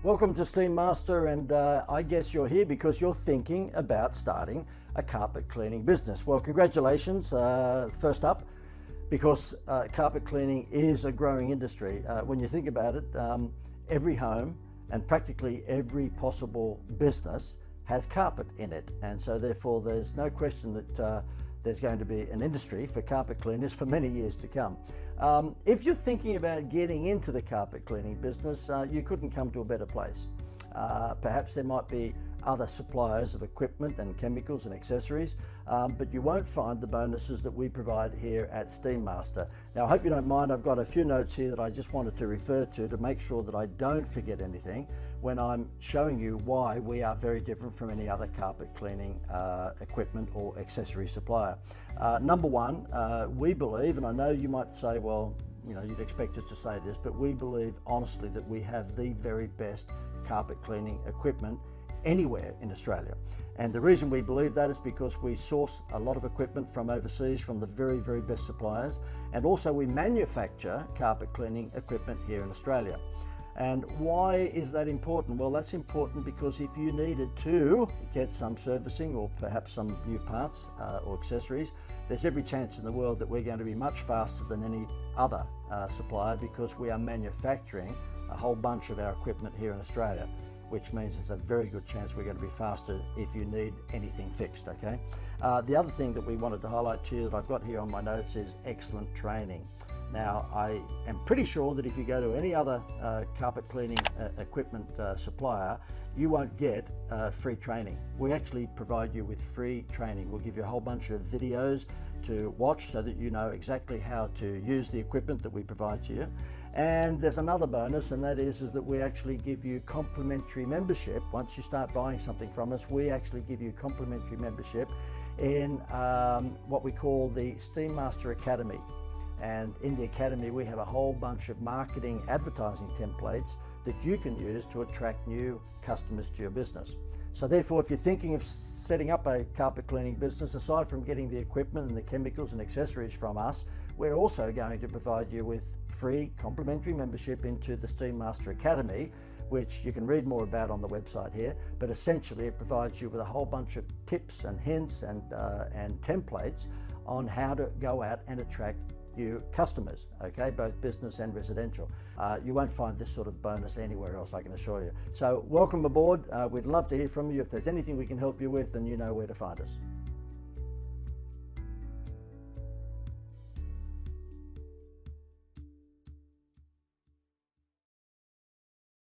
Welcome to Steamaster, and I guess you're here because you're thinking about starting a carpet cleaning business. Well, congratulations, first up, because carpet cleaning is a growing industry. When you think about it, every home and practically every possible business has carpet in it, and so therefore there's no question that there's going to be an industry for carpet cleaners for many years to come. If you're thinking about getting into the carpet cleaning business, you couldn't come to a better place. Perhaps there might be other suppliers of equipment and chemicals and accessories, but you won't find the bonuses that we provide here at Steamaster. Now, I hope you don't mind, I've got a few notes here that I just wanted to refer to make sure that I don't forget anything when I'm showing you why we are very different from any other carpet cleaning equipment or accessory supplier. Number one, we believe, and I know you might say, well, you know, you'd expect us to say this, but we believe honestly that we have the very best carpet cleaning equipment anywhere in Australia. And the reason we believe that is because we source a lot of equipment from overseas from the very, very best suppliers, and also we manufacture carpet cleaning equipment here in Australia. And why is that important? Well, that's important because if you needed to get some servicing or perhaps some new parts or accessories, there's every chance in the world that we're going to be much faster than any other supplier, because we are manufacturing a whole bunch of our equipment here in Australia, which means there's a very good chance we're going to be faster if you need anything fixed, okay? The other thing that we wanted to highlight to you that I've got here on my notes is excellent training. Now, I am pretty sure that if you go to any other carpet cleaning equipment supplier, you won't get free training. We actually provide you with free training. We'll give you a whole bunch of videos to watch so that you know exactly how to use the equipment that we provide to you. And there's another bonus, and that is that we actually give you complimentary membership. Once you start buying something from us, we actually give you complimentary membership in what we call the Steamaster Academy. And in the Academy, we have a whole bunch of marketing advertising templates that you can use to attract new customers to your business. So therefore, if you're thinking of setting up a carpet cleaning business, aside from getting the equipment and the chemicals and accessories from us, we're also going to provide you with free complimentary membership into the Steamaster Academy, which you can read more about on the website here. But essentially, it provides you with a whole bunch of tips and hints and templates on how to go out and attract new customers, okay, both business and residential. You won't find this sort of bonus anywhere else, I can assure you. So welcome aboard. We'd love to hear from you. If there's anything we can help you with, then you know where to find us.